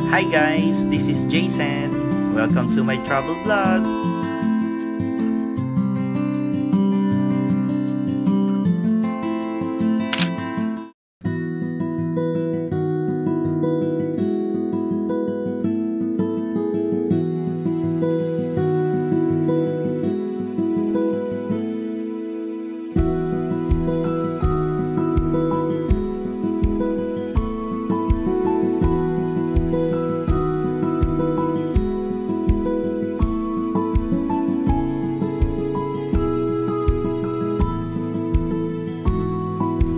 Hi guys, this is Jason. Welcome to my travel vlog.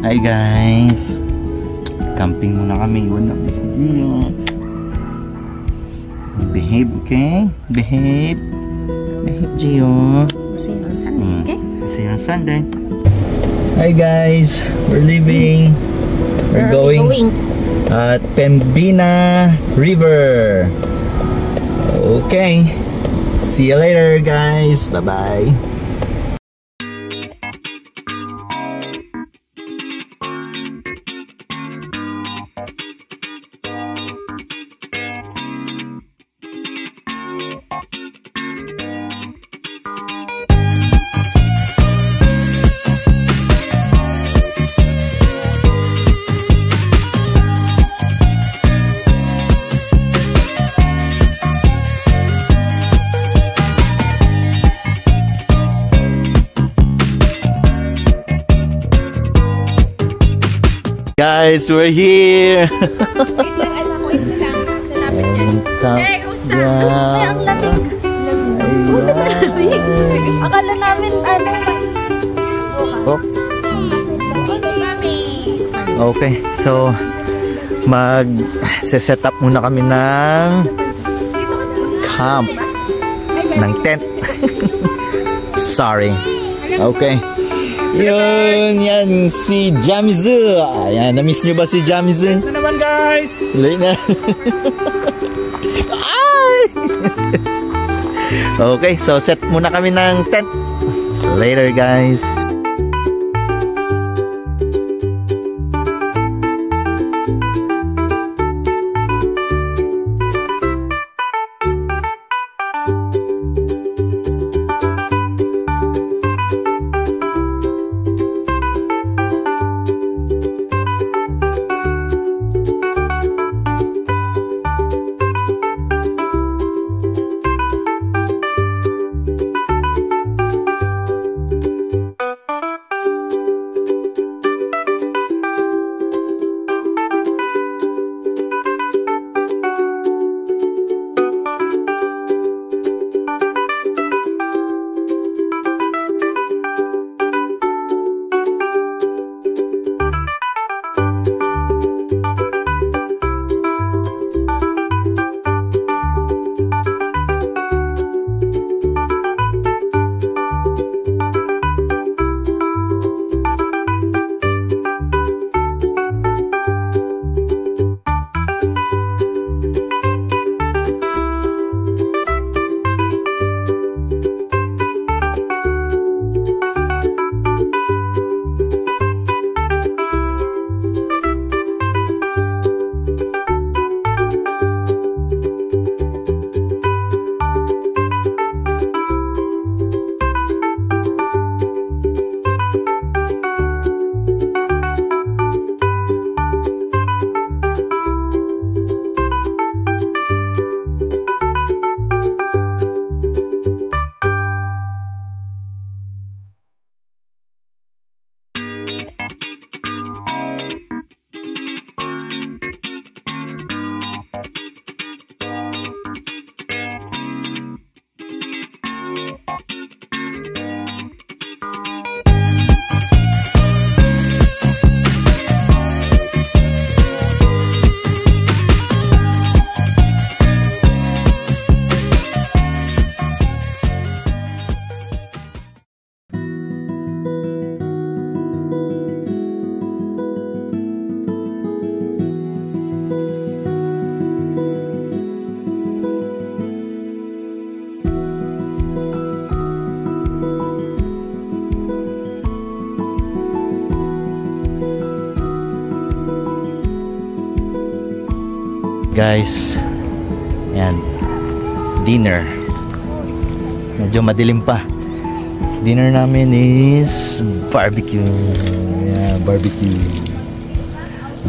Hi guys, camping muna kami. Iwan na si Gio. Behave, okay? Behave Gio. See you on Sunday, okay? See you on Sunday. Hi guys, we're leaving. We're going at Pembina River. Okay, see you later guys. Bye bye. Guys, we're here! Wait lang, ay naku, ito lang. Lalapit yan. Kamusta? Ay, ang lamig. Akala namin, Oh. Okay, so mag-set up muna kami ng camp, ng tent. Sorry. Okay. Yun, yan si Jamizu. Ayan, na-miss nyo ba si Jamizu? Ito naman guys. Late na. Ay! Okay, so set muna kami ng tent. Later guys. Guys, Ayan. Dinner. Medyo madilim pa. Dinner namin is barbecue. Yeah, barbecue.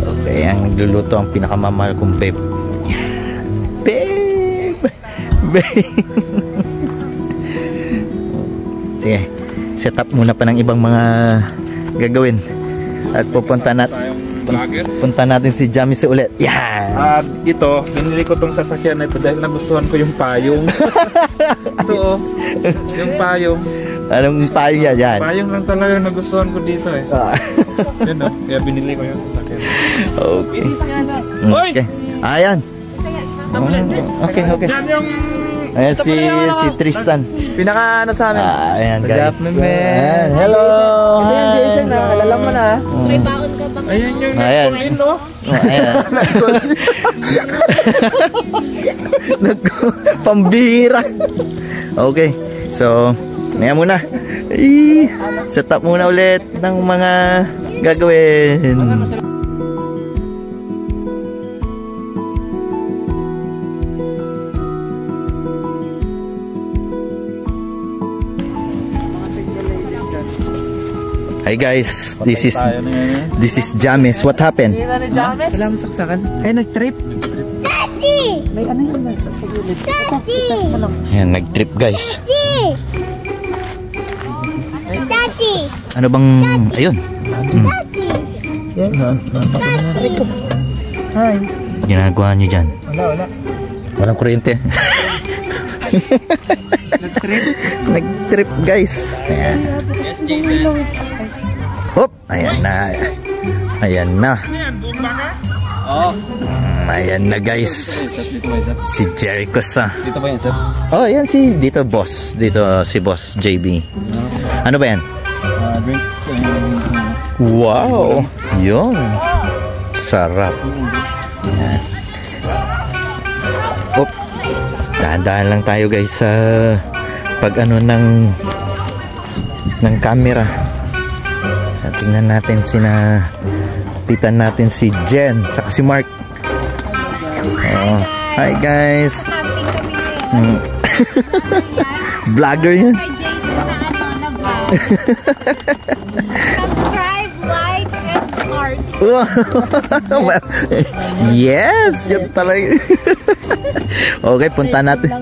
Okay, ang nagluluto ang pinakamamahal kong babe. Babe! Babe! Sige, set up muna pa ng ibang mga gagawin. At punta natin si Jamis ulit. Yan! At ito, binili ko tong sasakyan na ito dahil nagustuhan ko yung payong. Ito oh, yung payong. Anong payong yan? Yan. Payong lang talaga yung nagustuhan ko dito eh. Yun oh, kaya binili ko yung sasakyan. Okay. Oy! Okay. Ayan. Okay, okay. Diyan yung... Ayan si Tristan. Pinaka ano sa amin. Ayan guys. Ayan, hello. Ito yung Jason na, kalala mo na. May baon ka ba? Ayun yung Ayan. nagkulin no? Ayan. Pambihira. Okay. So, maya muna. Set up muna ulit ng mga gagawin. Hi guys, this is Jamis. What happened? Wala mo saksakan. Ay, nag-trip. Daddy! May ano yun? Daddy! Ayan, nag-trip guys. Daddy! Ano bang... Ayun. Daddy! Yes. Hi. Ginagawa nyo dyan? Wala. Walang kuryente. Nag-trip. Nag-trip guys. Ayan. Yes, Jason. Hop! Ayan na. Ayan na. Ayan, bumba ka? Oo. Ayan na guys. Si Jericho sa. Dito ba yan, sir? Oh, ayan si dito boss. Dito si boss JB. Ano ba yan? Drinks and... Wow! Yun. Sarap. Ayan. Hop! Dahan-dahan lang tayo guys sa pag ano ng camera. Tingnan natin pitan natin si Jen tsaka si Mark. Hi guys. Vlogger yan. Kay Jason na ano na vlog. Subscribe, like, and heart. Yes! Yan talaga. Okay, punta natin.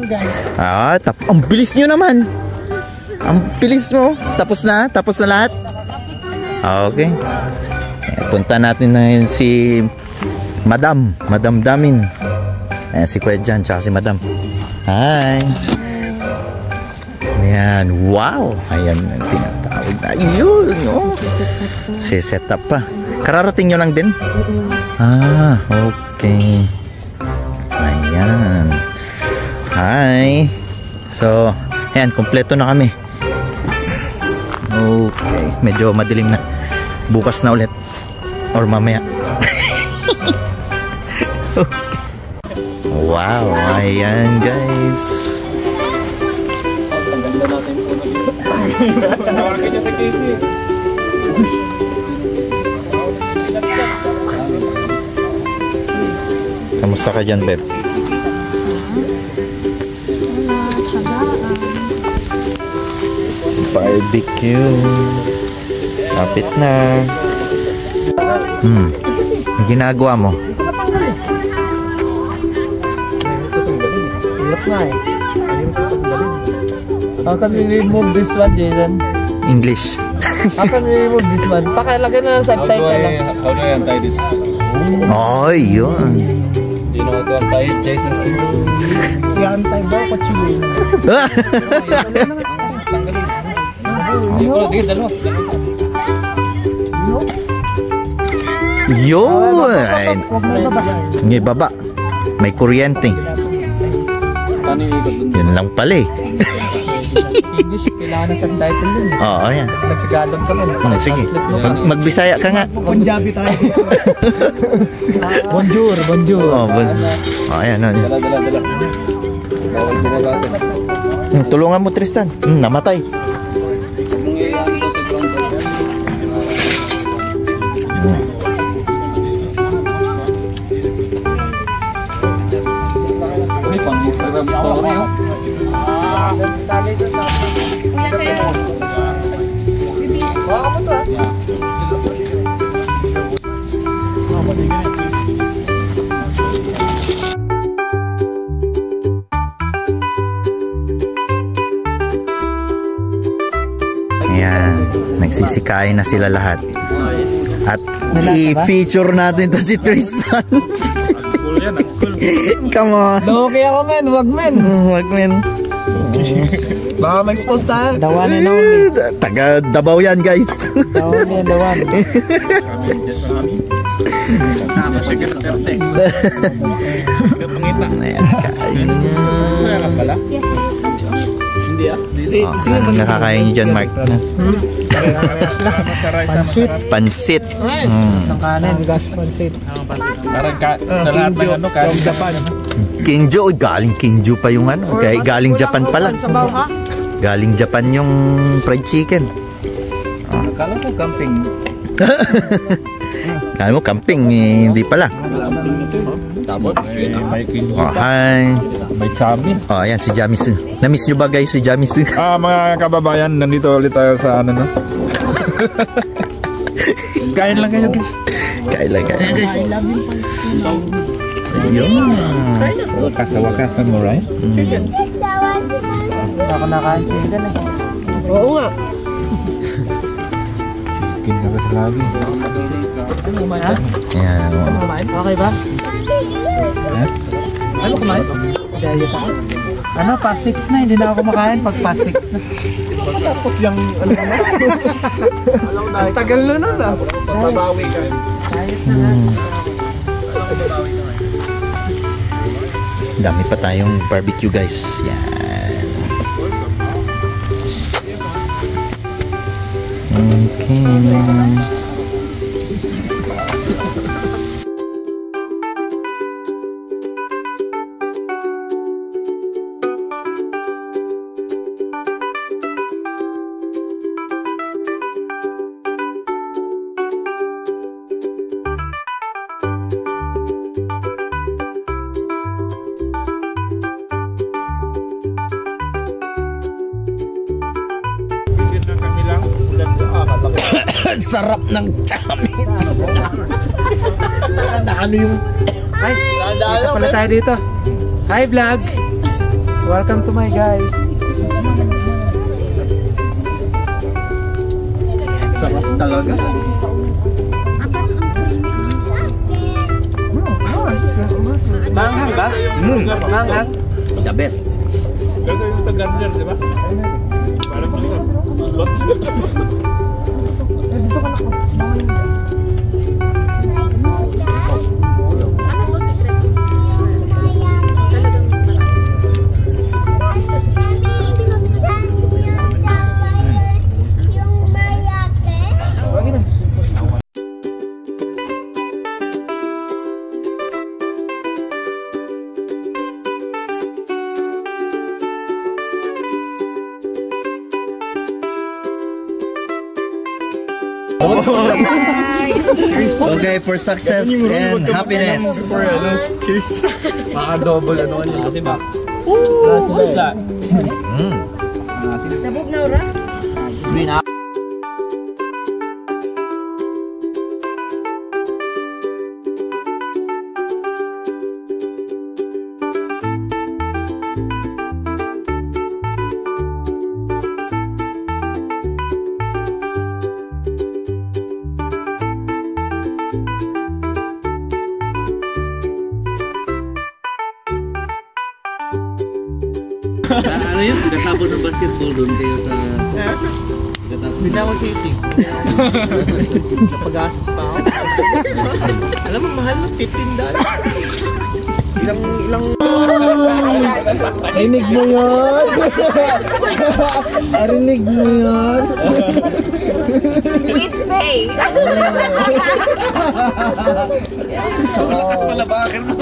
Ang bilis nyo naman. Ang bilis mo. Tapos na? Tapos na lahat? Okay. Punta natin na yun si Madam Damin. Si Kuya Jan tsaka si Madam. Hi. Ayan. Wow. Ayan ang tinatawag na yun. Oh. Set up pa. Kararating nyo lang din? Okay. Ayan. Hi. So, ayan. Kompleto na kami. Okay. Medyo madilim na. Bukas na ulit. Or mamaya. Wow. Ayan guys. Tawagan niya sa Casey. Kamusta ka dyan, Beb? Barbecue. Kapit na. Ang ginagawa mo? Hirap nga eh. How can we remove this one, Jason? English. How can we remove this one? Pakilagay na lang subtitle lang. How do I untie this? Oh, yun. Do you know how to untie it, Jason? I-antay ba? Kachilin. Tanggalin. Dito, dalawa. Yun. May baba. May kuryente. Paano yung ikot dun? Yun lang pala eh. English, kailangan ng subtitle dun. Oo, yan. Nagtagalog kami. Sige. Magbisaya ka nga. Punjabi tayo. Bonjour. Ayan. Dala. Bawal po ka natin. Tulungan mo, Tristan. Namatay. Huwag mong iyan ito sa ground. May pang Instagram story, oh. Ayan, nagsisikain na sila lahat. At i-feature natin to si Tristan. Cool yan, cool. Come on. Okay ako men, wag men. Wag men. Baka ma-expose tayo. Dawan and only. Taga Davao yan guys. Dawan yan, dawan. Ayan, kain niya. Anong nakakain niyo dyan, Mark? Pansit. Pansit. Ang kanin, gas pansit. Parang sa lahat ng ano, kanin Japan. Kingjo, galing Kingjo pa yung ano. Kaya galing Japan pala. Galing Japan yung fried chicken. Akala ko camping. Kala mo camping, hindi pala. Tapos, may kinyo. Oh, hi. May chami. Oh, ayan si Jamisu. Na-miss nyo ba guys si Jamisu? Mga kababayan, nandito ulit tayo sa ano, no? Kain lang kayo, guys. Kain lang kayo. Sa wakas, mo, right? Ako nakain chicken eh. Oo nga. Chicken ka ba lagi? Ha? Ayan. Okay ba? Ano kumain? Diet ako. Ano, past 6 na, hindi na ako kumakain pag past 6 na. Tapos yung ano na. Ang tagal na nun ah. Babawi ka. Diet na lang. Dami pa tayong barbecue guys. Yan. Okay. Sarap ng chamin. Na ano yung... Ay, dito pala tayo dito. Hi vlog. Welcome to my guys. Sarap talaga. Manghang ba? Manghang? The best. Gagawin yung sa ganyan, di ba? Parang lot. Ano to, secret? Talagang Okay, for success and happiness. Cheers. Double ano yun kasi ba? Dabog na ora? Ano yun? Pagkatapos ng basketball doon kayo sa... Hindi na ako sisig. Napagastos pa ako. Alam mo, mahal na $15. Ilang... Rinig mo yun. Rinig mo yun. With pay. Lakas pala bakit mo.